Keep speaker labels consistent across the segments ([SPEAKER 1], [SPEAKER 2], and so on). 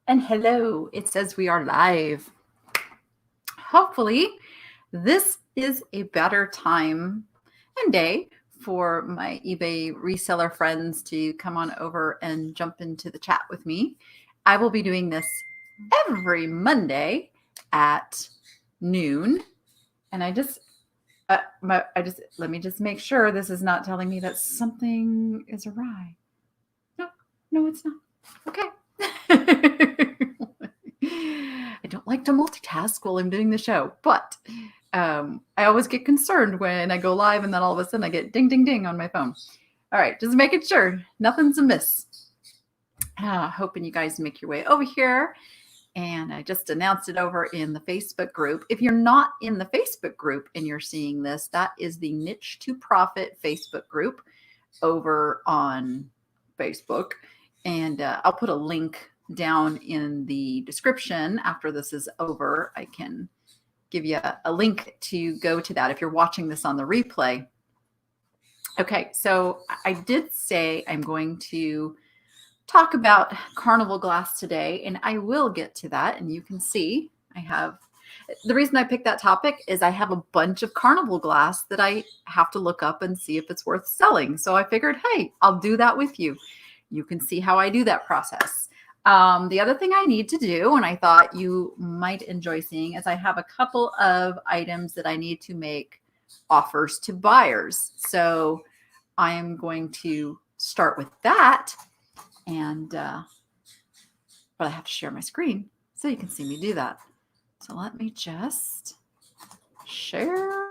[SPEAKER 1] And hello, it says we are live. Hopefully, this is a better time and day for my eBay reseller friends to come on over and jump into the chat with me. I will be doing this every Monday at noon. And let me just make sure this is not telling me that something is awry. No, it's not. Okay. I don't like to multitask while I'm doing the show, but I always get concerned when I go live and then all of a sudden I get ding, ding, ding on my phone. All right, just making sure nothing's amiss. Hoping you guys make your way over here. And I just announced it over in the Facebook group. If you're not in the Facebook group and you're seeing this, that is the Niche to Profit Facebook group over on Facebook. And I'll put a link down in the description after this is over. I can give you a link to go to that if you're watching this on the replay. Okay, so I did say I'm going to talk about Carnival Glass today, and I will get to that. And you can see the reason I picked that topic is I have a bunch of Carnival Glass that I have to look up and see if it's worth selling. So I figured, hey, I'll do that with you. You can see how I do that process. The other thing I need to do, and I thought you might enjoy seeing, is I have a couple of items that I need to make offers to buyers. So I'm going to start with that. And, but I have to share my screen so you can see me do that. So let me just share.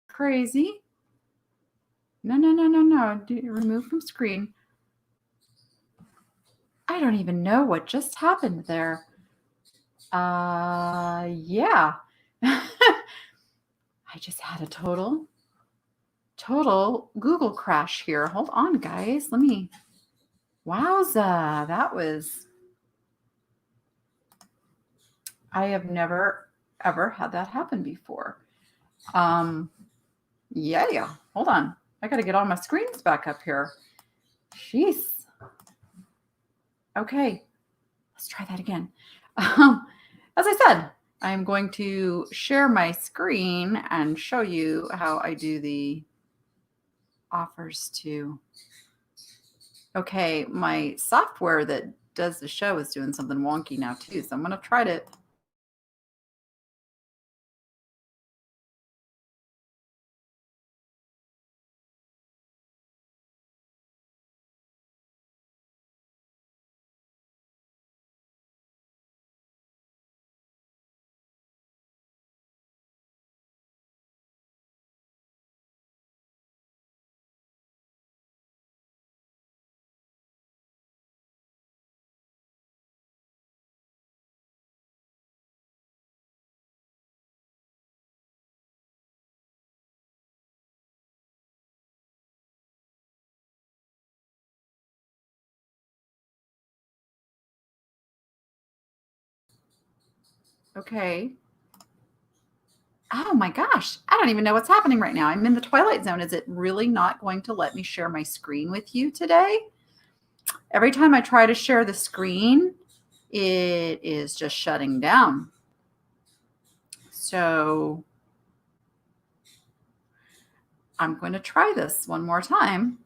[SPEAKER 1] Crazy. No. Remove from screen. I don't even know what just happened there. Yeah. I just had a total Google crash here. Hold on, guys. Wowza. I have never, ever had that happen before. Yeah. Hold on. I got to get all my screens back up here. Jeez. Okay. Let's try that again. As I said, I'm going to share my screen and show you how I do the offers to. Okay, my software that does the show is doing something wonky now too, so I'm going to try to. Okay. Oh my gosh, I don't even know what's happening right now. I'm in the twilight zone. Is it really not going to let me share my screen with you today? Every time I try to share the screen, it is just shutting down. So I'm going to try this one more time.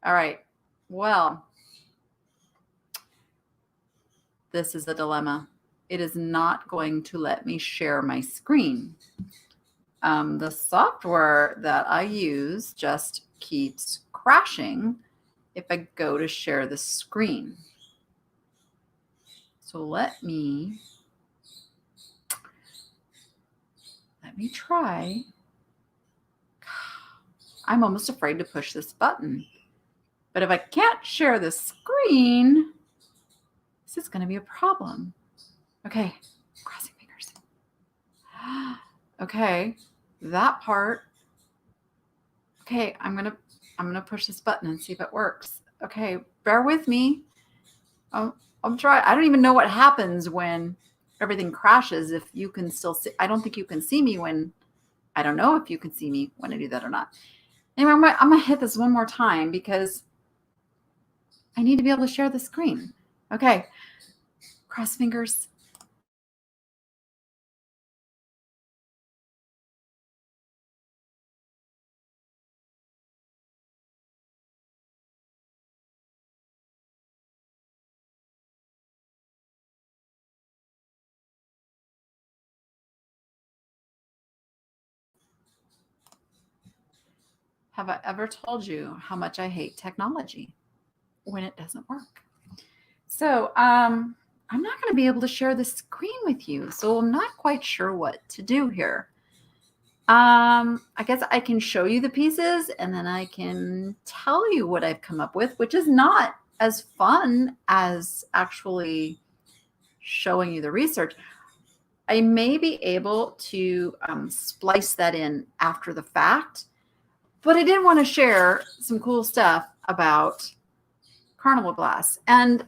[SPEAKER 1] All right. Well, this is a dilemma. It is not going to let me share my screen. The software that I use just keeps crashing if I go to share the screen. So let me try. I'm almost afraid to push this button. But if I can't share the screen, this is going to be a problem. Okay, crossing fingers. Okay, that part. Okay, I'm gonna push this button and see if it works. Okay, bear with me. I'm trying. I don't even know what happens when everything crashes. If you can still see, I don't think you can see me when. I don't know if you can see me when I do that or not. Anyway, I'm gonna hit this one more time because I need to be able to share the screen. Okay, cross fingers. Have I ever told you how much I hate technology when it doesn't work? So I'm not going to be able to share the screen with you, so I'm not quite sure what to do here. I guess I can show you the pieces and then I can tell you what I've come up with, which is not as fun as actually showing you the research. I may be able to splice that in after the fact, but I did want to share some cool stuff about Carnival Glass. And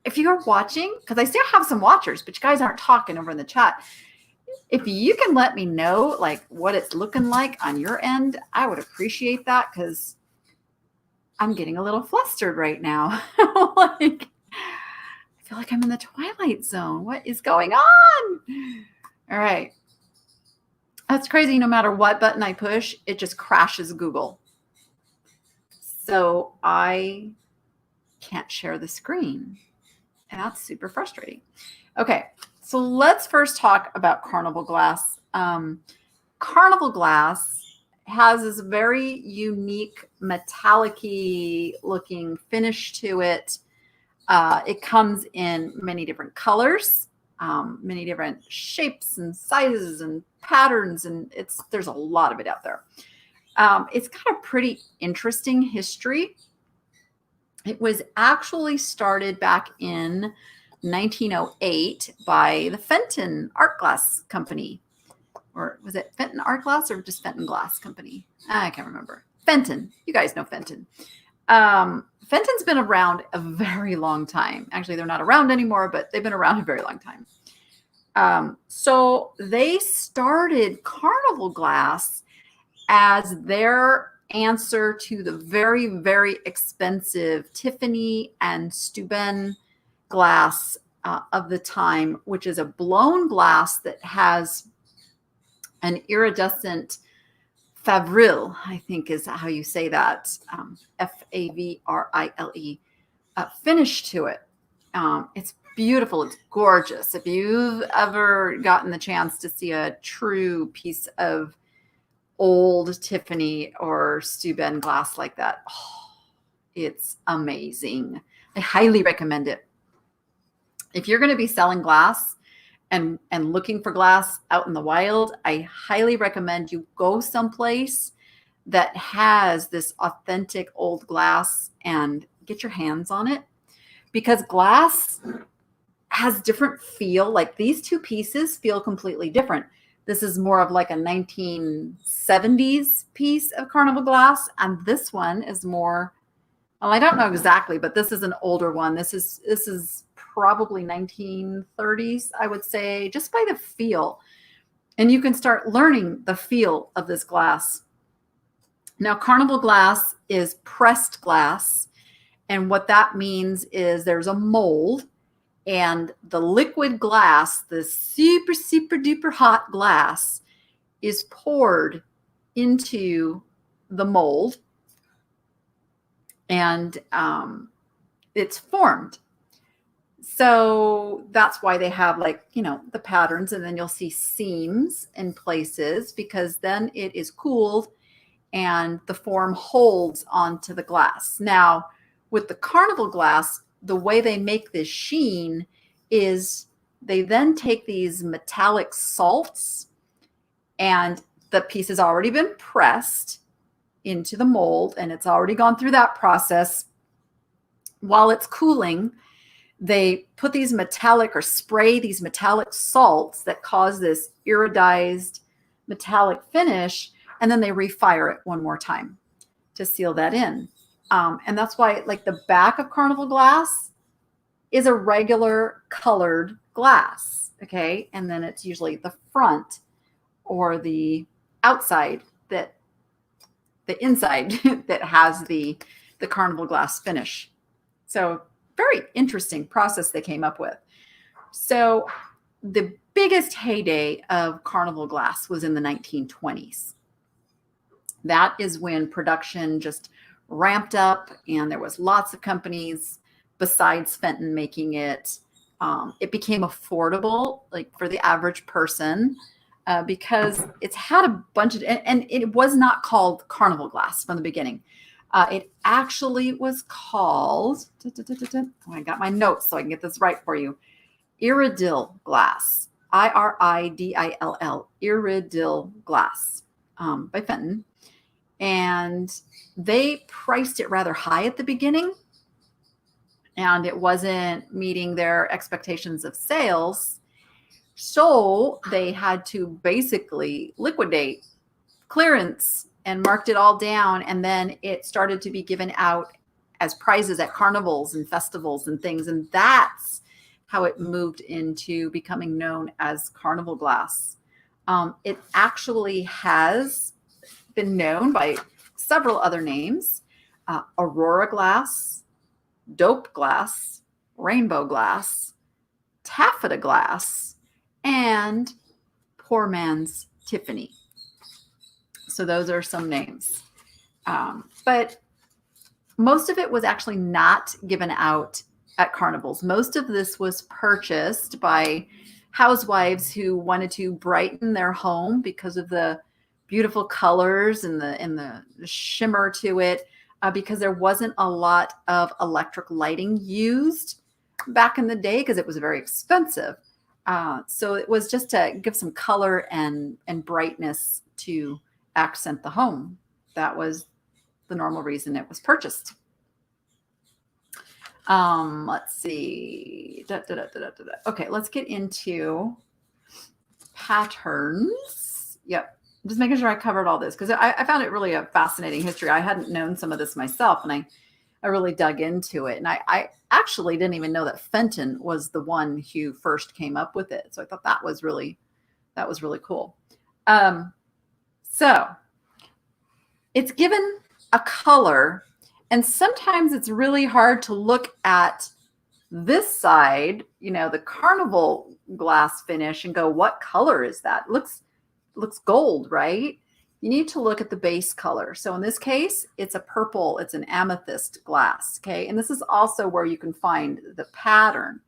[SPEAKER 1] if you're watching, because I still have some watchers, but you guys aren't talking over in the chat. If you can let me know like what it's looking like on your end, I would appreciate that because I'm getting a little flustered right now. Like, I feel like I'm in the Twilight Zone. What is going on? All right. That's crazy. No matter what button I push, it just crashes Google. So I can't share the screen. And that's super frustrating. Okay, so let's first talk about Carnival Glass. Carnival Glass has this very unique metallic-y looking finish to it. It comes in many different colors, many different shapes and sizes and patterns, and there's a lot of it out there. It's got a pretty interesting history. It was actually started back in 1908 by the Fenton Art Glass Company. Or was it Fenton Art Glass or just Fenton Glass Company? I can't remember. Fenton. You guys know Fenton. Fenton's been around a very long time. Actually, they're not around anymore, but they've been around a very long time. So they started Carnival Glass as their answer to the very, very expensive Tiffany and Steuben glass of the time, which is a blown glass that has an iridescent favrile, I think is how you say that, F-A-V-R-I-L-E, finish to it. It's beautiful. It's gorgeous. If you've ever gotten the chance to see a true piece of old Tiffany or Steuben glass like that, oh, it's amazing. I highly recommend it. If you're going to be selling glass and looking for glass out in the wild, I highly recommend you go someplace that has this authentic old glass and get your hands on it, because glass has different feel. Like these two pieces feel completely different. This is more of like a 1970s piece of Carnival Glass, and this one is more, well, I don't know exactly, but this is an older one. This is probably 1930s, I would say, just by the feel. And you can start learning the feel of this glass. Now, Carnival Glass is pressed glass, and what that means is there's a mold, and the liquid glass, the super, super duper hot glass, is poured into the mold, and it's formed. So that's why they have like, the patterns, and then you'll see seams in places because then it is cooled and the form holds onto the glass. Now, with the Carnival glass, the way they make this sheen is they then take these metallic salts, and the piece has already been pressed into the mold and it's already gone through that process. While it's cooling, they put these metallic or spray these metallic salts that cause this iridized metallic finish, and then they refire it one more time to seal that in. And that's why like the back of Carnival glass is a regular colored glass, okay? And then it's usually the front or the outside the inside that has the Carnival glass finish. So very interesting process they came up with. So the biggest heyday of Carnival glass was in the 1920s. That is when production just ramped up and there was lots of companies besides Fenton making it. It became affordable, like for the average person, because it's had a bunch of, and it was not called Carnival glass from the beginning. It actually was called, I got my notes so I can get this right for you, Iridil glass, Iridill, Iridil glass, by Fenton. And they priced it rather high at the beginning, and it wasn't meeting their expectations of sales. So they had to basically liquidate, clearance, and marked it all down. And then it started to be given out as prizes at carnivals and festivals and things. And that's how it moved into becoming known as Carnival glass. It actually has been known by several other names: Aurora glass, dope glass, rainbow glass, taffeta glass, and poor man's Tiffany. So those are some names. But most of it was actually not given out at carnivals. Most of this was purchased by housewives who wanted to brighten their home because of the beautiful colors and the shimmer to it, because there wasn't a lot of electric lighting used back in the day because it was very expensive. So it was just to give some color and brightness to accent the home. That was the normal reason it was purchased. Let's see. Okay, let's get into patterns. Yep. Just making sure I covered all this because I found it really a fascinating history. I hadn't known some of this myself, and I really dug into it. And I actually didn't even know that Fenton was the one who first came up with it. So I thought that was really cool. So it's given a color, and sometimes it's really hard to look at this side, the Carnival glass finish, and go, what color is that? It looks gold, right? You need to look at the base color. So in this case, it's a purple, it's an amethyst glass, okay? And this is also where you can find the pattern.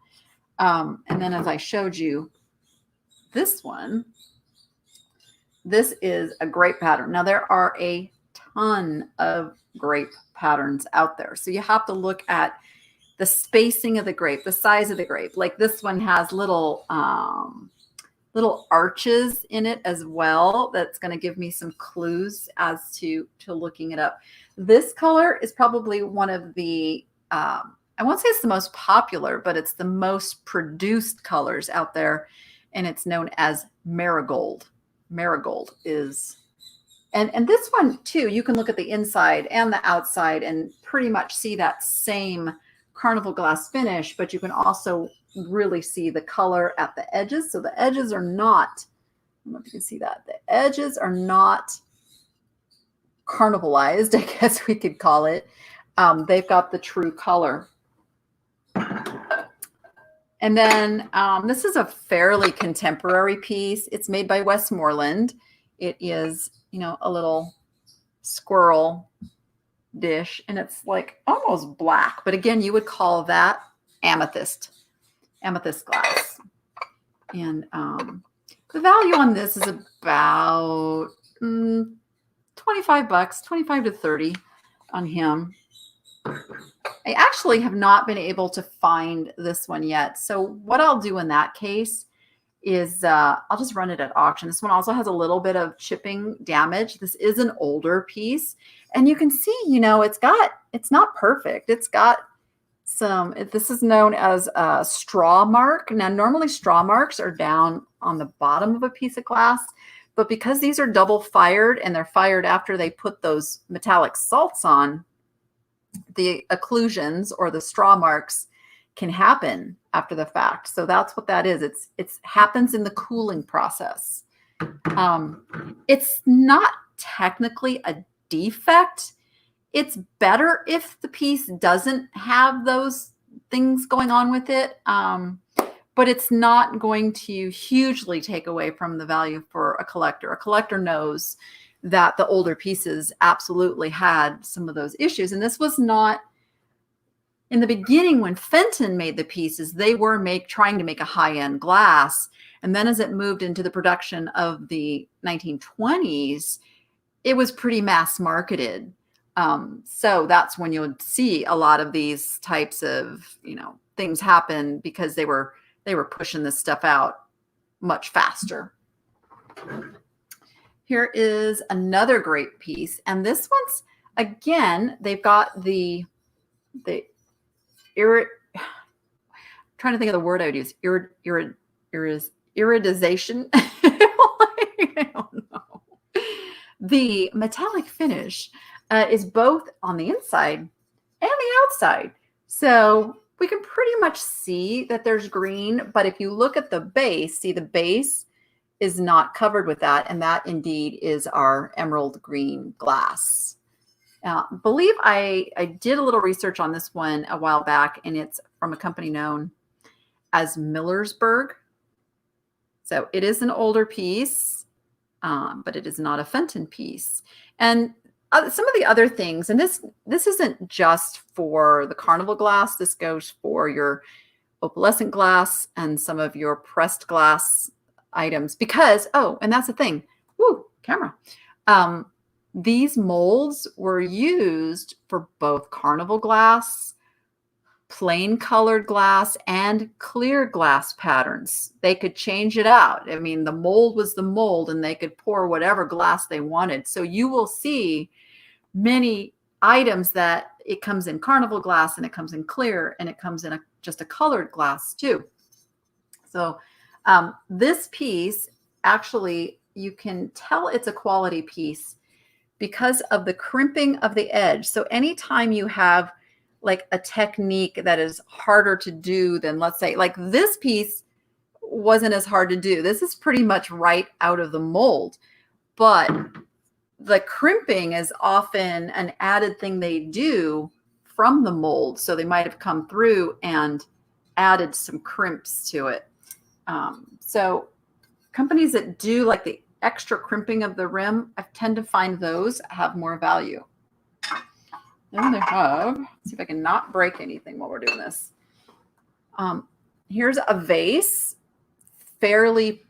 [SPEAKER 1] And then as I showed you, this one, this is a grape pattern. Now there are a ton of grape patterns out there. So you have to look at the spacing of the grape, the size of the grape. Like this one has little arches in it as well. That's going to give me some clues as to looking it up. This color is probably one of the, I won't say it's the most popular, but it's the most produced colors out there. And it's known as marigold. Marigold is, and this one too, you can look at the inside and the outside and pretty much see that same Carnival glass finish, but you can also really see the color at the edges. So the edges are not, I don't know if you can see that, the edges are not carnivalized, I guess we could call it. They've got the true color. And then this is a fairly contemporary piece. It's made by Westmoreland. It is, a little squirrel dish, and it's like almost black, but again, you would call that amethyst. amethyst glass. And the value on this is about $25, 25 to 30 on him. I actually have not been able to find this one yet. So what I'll do in that case is I'll just run it at auction. This one also has a little bit of chipping damage. This is an older piece. And you can see, you know, it's not perfect. It's got this is known as a straw mark. Now, normally straw marks are down on the bottom of a piece of glass, but because these are double fired and they're fired after they put those metallic salts on, the occlusions or the straw marks can happen after the fact. So that's what that is. It happens in the cooling process. It's not technically a defect. It's better if the piece doesn't have those things going on with it, but it's not going to hugely take away from the value for a collector. A collector knows that the older pieces absolutely had some of those issues. And this was not, in the beginning when Fenton made the pieces, they were trying to make a high-end glass. And then as it moved into the production of the 1920s, it was pretty mass marketed. So that's when you would see a lot of these types of, you know, things happen because they were pushing this stuff out much faster. Here is another great piece. And this one's, again, they've got I'm trying to think of the word I would use. Iridization. I don't know. The metallic finish is both on the inside and the outside. So we can pretty much see that there's green, but if you look at the base, see the base is not covered with that. And that indeed is our emerald green glass. Now, I believe I did a little research on this one a while back, and it's from a company known as Millersburg. So it is an older piece, but it is not a Fenton piece. And some of the other things, and this isn't just for the Carnival glass. This goes for your opalescent glass and some of your pressed glass items because, oh, and that's the thing. Woo, camera. These molds were used for both Carnival glass, plain colored glass, and clear glass patterns. They could change it out. I mean, the mold was the mold, and they could pour whatever glass they wanted. So you will see many items that it comes in Carnival glass, and it comes in clear, and it comes in just a colored glass too. So this piece, actually, you can tell it's a quality piece because of the crimping of the edge. So anytime you have like a technique that is harder to do than, let's say, like this piece wasn't as hard to do. This is pretty much right out of the mold, but the crimping is often an added thing they do from the mold. So they might have come through and added some crimps to it. So companies that do like the extra crimping of the rim, I tend to find those have more value. Then they have, let's see if I can not break anything while we're doing this. Here's a vase, fairly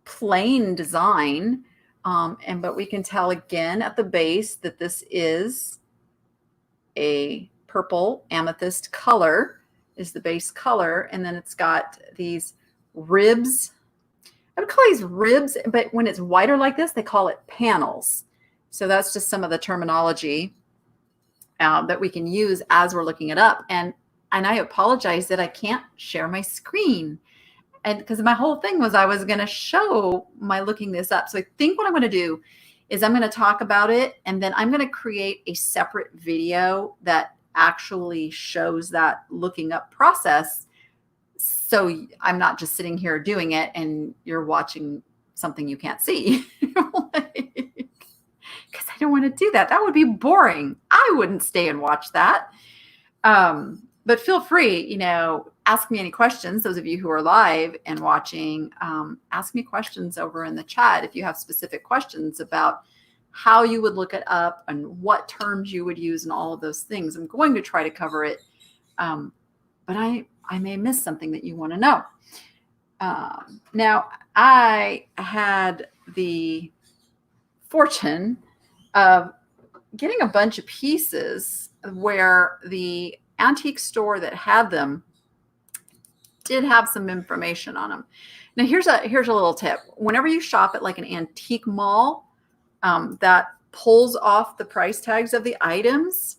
[SPEAKER 1] plain design. But we can tell again at the base that this is a purple amethyst color is the base color. And then it's got these ribs. I would call these ribs, but when it's wider like this, they call it panels. So that's just some of the terminology that we can use as we're looking it up. And I apologize that I can't share my screen. And because my whole thing was I was going to show my looking this up. So I think what I'm going to do is I'm going to talk about it, and then I'm going to create a separate video that actually shows that looking up process. So I'm not just sitting here doing it and you're watching something you can't see. Because I don't want to do that. That would be boring. I wouldn't stay and watch that. But feel free, you know, ask me any questions. Those of you who are live and watching, ask me questions over in the chat if you have specific questions about how you would look it up and what terms you would use and all of those things. I'm going to try to cover it but I may miss something that you want to know. Now, I had the fortune of getting a bunch of pieces where the antique store that had them did have some information on them. Now, here's a little tip. Whenever you shop at like an antique mall that pulls off the price tags of the items,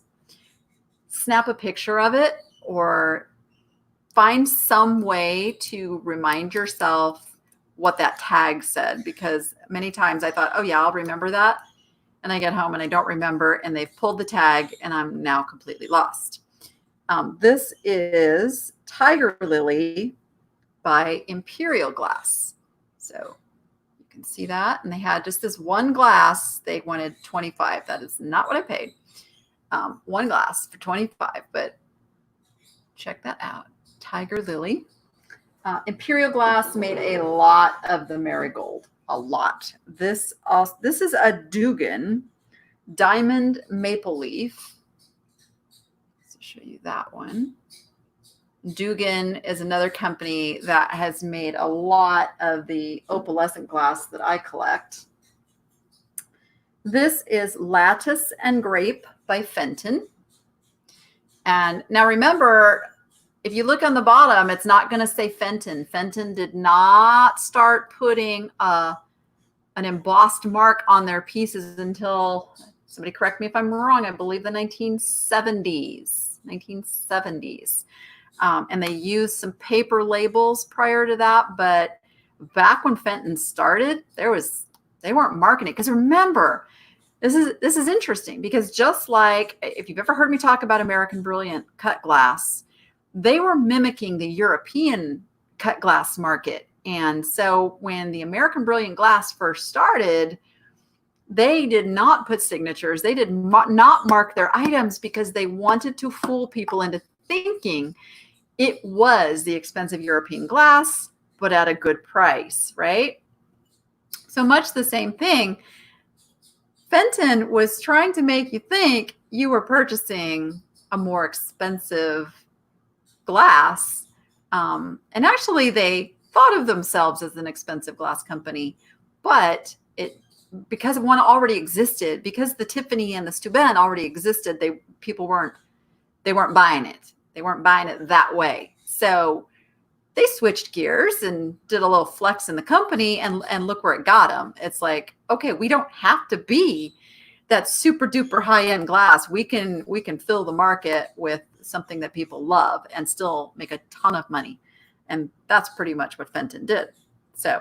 [SPEAKER 1] snap a picture of it or find some way to remind yourself what that tag said, because many times I thought, oh yeah, I'll remember that. And I get home and I don't remember, and they've pulled the tag and I'm now completely lost. This is Tiger Lily by Imperial Glass. So you can see that. And they had just this one glass. They wanted 25. That is not what I paid. One glass for 25, but check that out. Tiger Lily. Imperial Glass made a lot of the marigold. A lot. This is a Dugan diamond maple leaf. Let's show you that one. Dugan is another company that has made a lot of the opalescent glass that I collect. This is Lattice and Grape by Fenton. And now remember, if you look on the bottom, it's not going to say Fenton. Fenton did not start putting an embossed mark on their pieces until, somebody correct me if I'm wrong, I believe the 1970s. And they used some paper labels prior to that. But back when Fenton started, they weren't marketing it. Because remember, this is interesting, because just like if you've ever heard me talk about American Brilliant cut glass, they were mimicking the European cut glass market. And so when the American Brilliant glass first started, they did not put signatures. They did not mark their items because they wanted to fool people into thinking it was the expensive European glass, but at a good price, right? So much the same thing. Fenton was trying to make you think you were purchasing a more expensive glass. And actually, they thought of themselves as an expensive glass company, but because one already existed, because the Tiffany and the Steuben already existed, people weren't buying it. They weren't buying it that way. So they switched gears and did a little flex in the company, and look where it got them. It's like, okay, we don't have to be that super duper high end glass. We can fill the market with something that people love and still make a ton of money. And that's pretty much what Fenton did. So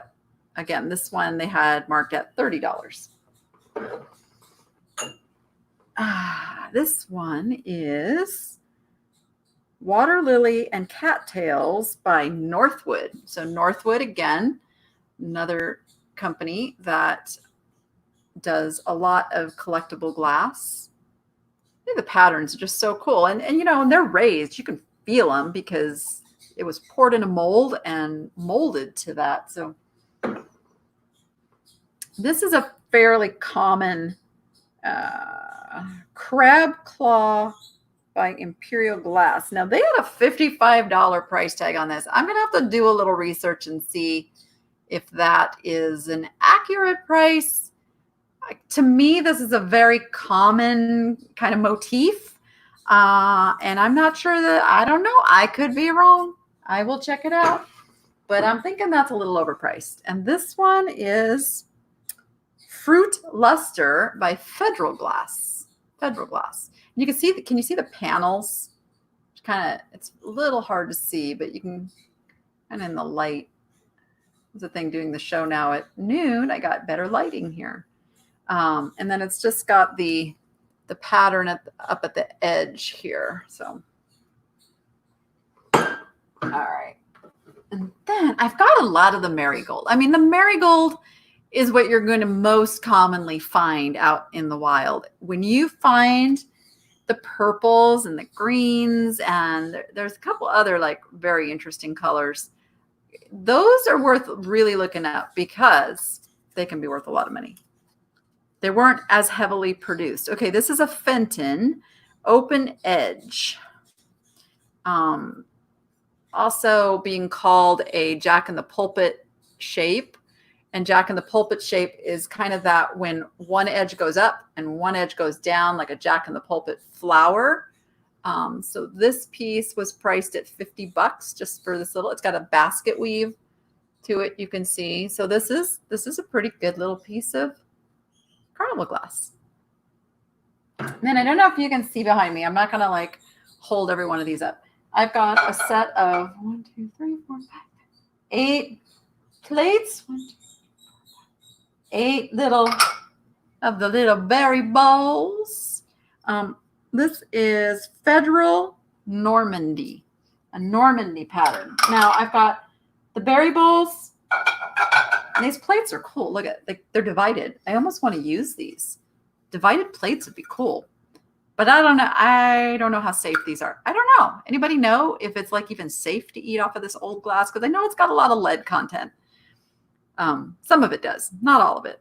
[SPEAKER 1] again, this one they had marked at $30. This one is Water Lily and Cattails by Northwood. So Northwood, again, another company that does a lot of collectible glass. I think the patterns are just so cool. And they're raised. You can feel them because it was poured in a mold and molded to that. So this is a fairly common crab claw by Imperial Glass. Now, they had a $55 price tag on this. I'm going to have to do a little research and see if that is an accurate price. To me, this is a very common kind of motif. And I'm not sure I don't know. I could be wrong. I will check it out. But I'm thinking that's a little overpriced. And this one is Fruit Luster by Federal Glass. You can see can you see the panels? It's a little hard to see, but you can kind of in the light. It's a thing doing the show now at noon. I got better lighting here. And then it's just got the pattern up at the edge here. So, all right. And then I've got a lot of the marigold. I mean, the marigold is what you're going to most commonly find out in the wild. When you find the purples and the greens, and there's a couple other like very interesting colors, those are worth really looking up because they can be worth a lot of money. They weren't as heavily produced. Okay, this is a Fenton open edge. also being called a Jack in the Pulpit shape. And Jack in the Pulpit shape is kind of that when one edge goes up and one edge goes down, like a Jack in the Pulpit flower. So this piece was priced at $50 just for this little, it's got a basket weave to it, you can see. So this is a pretty good little piece of Carnival Glass. And then I don't know if you can see behind me. I'm not going to like hold every one of these up. I've got a set of 1, 2, 3, 4, 5, 8 plates. 1, 2, 8 little of the little berry bowls. This is Federal Normandy, a Normandy pattern. Now I've got the berry bowls. And these plates are cool. Look at, they're divided. I almost want to use these. Divided plates would be cool. But I don't know. I don't know how safe these are. I don't know. Anybody know if it's like even safe to eat off of this old glass? Because I know it's got a lot of lead content. Some of it does, not all of it.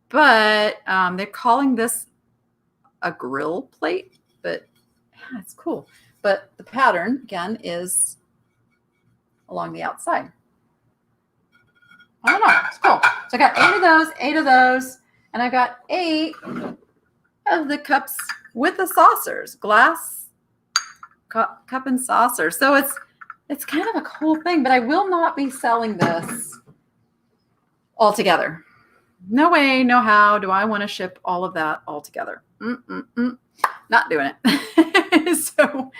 [SPEAKER 1] But they're calling this a grill plate, but yeah, it's cool. But the pattern, again, is along the outside. I don't know. It's cool. So I got 8 of those, and I got 8 of the cups with the saucers, glass cup and saucer. So it's kind of a cool thing, but I will not be selling this all together. No way, no how do I want to ship all of that all together. Not doing it. So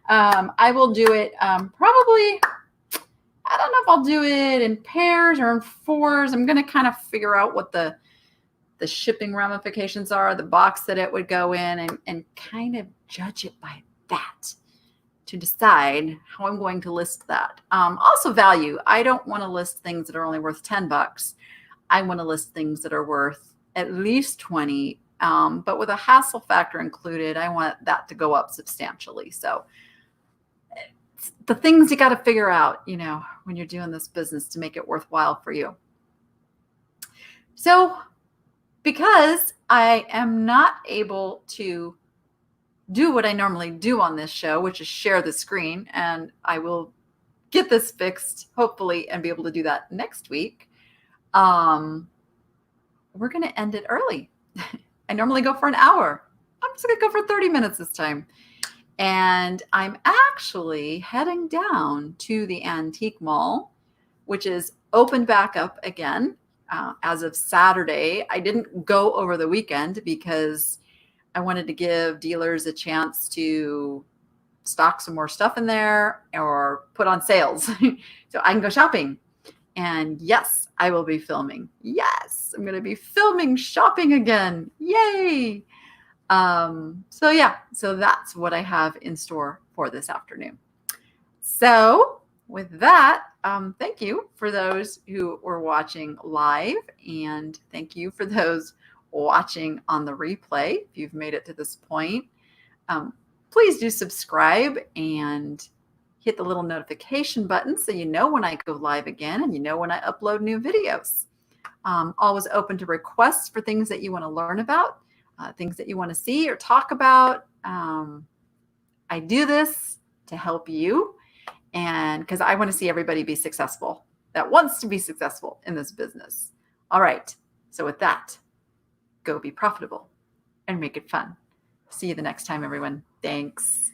[SPEAKER 1] I will do it probably, I don't know if I'll do it in pairs or in 4s. I'm going to kind of figure out what the shipping ramifications are, the box that it would go in, and kind of judge it by that to decide how I'm going to list that. Also value. I don't want to list things that are only worth $10. I want to list things that are worth at least 20. But with a hassle factor included, I want that to go up substantially. So the things you got to figure out, you know, when you're doing this business to make it worthwhile for you. So because I am not able to do what I normally do on this show, which is share the screen, and I will get this fixed, hopefully, and be able to do that next week, we're going to end it early. I normally go for an hour. I'm just going to go for 30 minutes this time. And I'm actually heading down to the Antique Mall, which is opened back up again as of Saturday. I didn't go over the weekend because I wanted to give dealers a chance to stock some more stuff in there or put on sales so I can go shopping. And yes, I will be filming. Yes, I'm going to be filming shopping again. Yay. So yeah, so that's what I have in store for this afternoon. So with that, thank you for those who were watching live, and thank you for those watching on the replay. If you've made it to this point, please do subscribe and hit the little notification button so you know when I go live again and you know when I upload new videos. Always open to requests for things that you want to learn about, things that you want to see or talk about. I do this to help you, and because I want to see everybody be successful that wants to be successful in this business. All right. So with that, go be profitable and make it fun. See you the next time, everyone. Thanks.